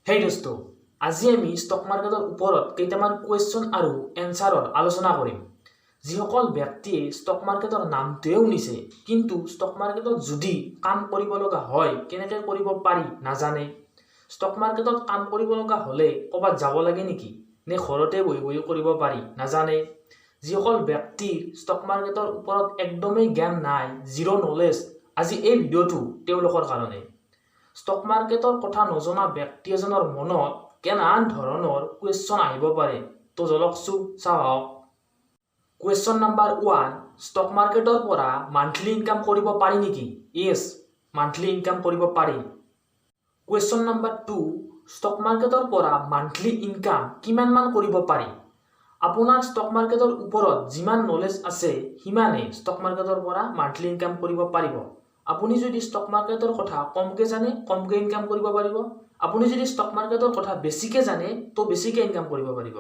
হেই দোস্ত, আজি আমি ষ্টক মাৰ্কেটৰ ওপৰত কেইটামান কুৱেশ্যন আৰু এনচাৰৰ আলোচনা কৰিম। যিসকল ব্যক্তিয়ে ষ্টক মাৰ্কেটৰ নামটোৱে শুনিছে কিন্তু ষ্টক মাৰ্কেটত যদি কাম কৰিব লগা হয় কেনেকৈ কৰিব পাৰি নাজানে, ষ্টক মাৰ্কেটত কাম কৰিব লগা হ'লে ক'ৰবাত যাব লাগে নেকি নে ঘৰতে বহি বহি কৰিব পাৰি নাজানে, যিসকল ব্যক্তিৰ ষ্টক মাৰ্কেটৰ ওপৰত একদমেই জ্ঞান নাই, জিৰ' নলেজ, আজি এই ভিডিঅ'টো তেওঁলোকৰ কাৰণে। ষ্টক মাৰ্কেটৰ কথা নজনা ব্যক্তি এজনৰ মনত কেনান ধৰণৰ কুৱেশ্যন আহিব পাৰে, তো জলকচো চাওক। কুৱেশ্যন নাম্বাৰ 1, ষ্টক মাৰ্কেটৰ পৰা মান্থলি ইনকাম কৰিব পাৰি নেকি? ইয়েছ, মান্থলি ইনকাম কৰিব পাৰি। কুৱেশ্যন নাম্বাৰ 2, ষ্টক মাৰ্কেটৰ পৰা মান্থলি ইনকাম কিমান মান কৰিব পাৰি? আপোনাৰ ষ্টক মাৰ্কেটৰ ওপৰত যিমান নলেজ আছে সিমানে ষ্টক মাৰ্কেটৰ পৰা মান্থলি ইনকাম কৰিব পাৰিব। আপুনি যদি ষ্টক মাৰ্কেটৰ কথা কমকে জানে কমকে ইনকাম কৰিব পাৰিব, আপুনি যদি ষ্টক মাৰ্কেটৰ কথা বেছিকে জানে তো বেছিকে ইনকাম কৰিব পাৰিব।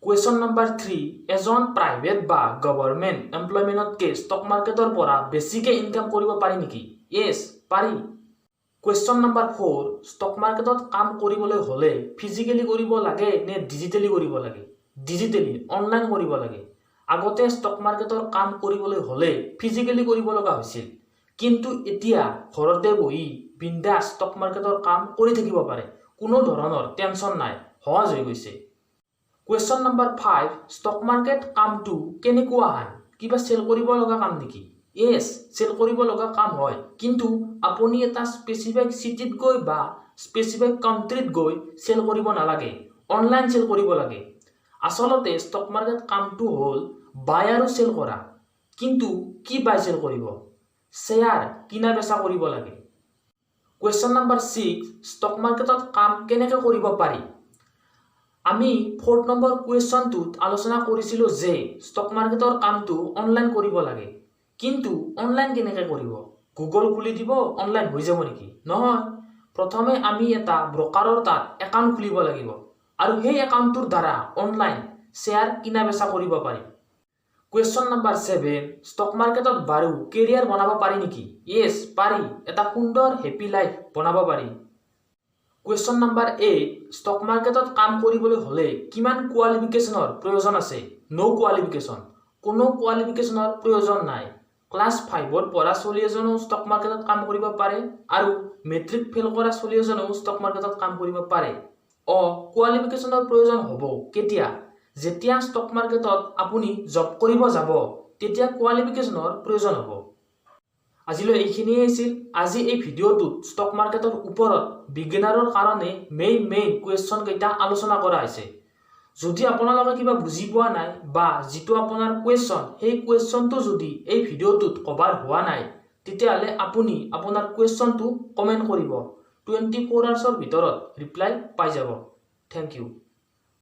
কুৱেশ্যন নাম্বাৰ 3, এজন প্ৰাইভেট বা গভৰ্ণমেণ্ট এমপ্লয়মেণ্টতকে ষ্টক মাৰ্কেটৰ পৰা বেছিকে ইনকাম কৰিব পাৰি নেকি? ইয়েছ, পাৰি। কুৱেশ্যন নাম্বাৰ 4, ষ্টক মাৰ্কেটত কাম কৰিবলৈ হ'লে ফিজিকেলি কৰিব লাগে নে ডিজিটেলি কৰিব লাগে? ডিজিটেলি, অনলাইন কৰিব লাগে। আগতে ষ্টক মাৰ্কেটৰ কাম কৰিবলৈ হ'লে ফিজিকেলি কৰিব লগা হৈছিল, কিন্তু এতিয়া ঘৰতে বহি বিন্দাছ ষ্টক মাৰ্কেটৰ কাম কৰি থাকিব পাৰে, কোনো ধৰণৰ টেনশ্যন নাই, সহজ হৈ গৈছে। কুৱেশ্যন নাম্বাৰ 5, ষ্টক মাৰ্কেট কামটো কেনেকুৱা হয়? কিবা চেল কৰিব লগা কাম নেকি? ইয়েছ, চেল কৰিব লগা কাম হয়, কিন্তু আপুনি এটা স্পেচিফিক চিটিত গৈ বা স্পেচিফিক কাণ্ট্ৰিত গৈ চেল কৰিব নালাগে, অনলাইন চেল কৰিব লাগে। আচলতে ষ্টক মাৰ্কেট কামটো হ'ল বাই আৰু চেল কৰা, কিন্তু কি বাই চেল কৰিব? শ্বেয়াৰ কিনা বেচা কৰিব লাগে। কুৱেশ্যন নাম্বাৰ 6, ষ্টক মাৰ্কেটত কাম কেনেকৈ কৰিব পাৰি? আমি 4 নম্বৰ কুৱেশ্যনটোত আলোচনা কৰিছিলোঁ যে ষ্টক মাৰ্কেটৰ কামটো অনলাইন কৰিব লাগে, কিন্তু অনলাইন কেনেকৈ কৰিব? গুগল খুলি দিব অনলাইন হৈ যাব নেকি? নহয়, প্ৰথমে আমি এটা ব্ৰকাৰৰ তাত একাউণ্ট খুলিব লাগিব আৰু সেই একাউণ্টটোৰ দ্বাৰা অনলাইন শ্বেয়াৰ কিনা বেচা কৰিব পাৰি। কুৱেশ্যন নাম্বাৰ 7, ষ্টক মাৰ্কেটত বাৰু কেৰিয়াৰ বনাব পাৰি নেকি? ইয়েছ, পাৰি, এটা সুন্দৰ হেপী লাইফ বনাব পাৰি। কুৱেশ্যন নাম্বাৰ 8, ষ্টক মাৰ্কেটত কাম কৰিবলৈ হ'লে কিমান কোৱালিফিকেশ্যনৰ প্ৰয়োজন আছে? ন' কোৱালিফিকেশ্যন, কোনো কোৱালিফিকেশ্যনৰ প্ৰয়োজন নাই। ক্লাছ 5ত পঢ়া ছোৱালী এজনেও ষ্টক মাৰ্কেটত কাম কৰিব পাৰে আৰু মেট্ৰিক ফেইল কৰা ছোৱালী এজনেও ষ্টক মাৰ্কেটত কাম কৰিব পাৰে। কোৱালিফিকেশ্যনৰ প্ৰয়োজন হ'ব কেতিয়া? যেতিয়া ষ্টক মাৰ্কেটত আপুনি জব কৰিব যাব তেতিয়া কোৱালিফিকেশ্যনৰ প্ৰয়োজন হ'ব। আজিলৈ এইখিনিয়ে আছিল। আজি এই ভিডিঅ'টোত ষ্টক মাৰ্কেটৰ ওপৰত বিগিনাৰৰ কাৰণে মেইন কুৱেশ্যন কেইটা আলোচনা কৰা হৈছে। যদি আপোনালোকে কিবা বুজি পোৱা নাই বা যিটো আপোনাৰ কুৱেশ্যন সেই কুৱেশ্যনটো যদি এই ভিডিঅ'টোত কভাৰ হোৱা নাই তেতিয়াহ'লে আপুনি আপোনাৰ কুৱেশ্যনটো কমেণ্ট কৰিব, 24 আৱাৰ্ছৰ ভিতৰত ৰিপ্লাই পাই যাব। Thank U.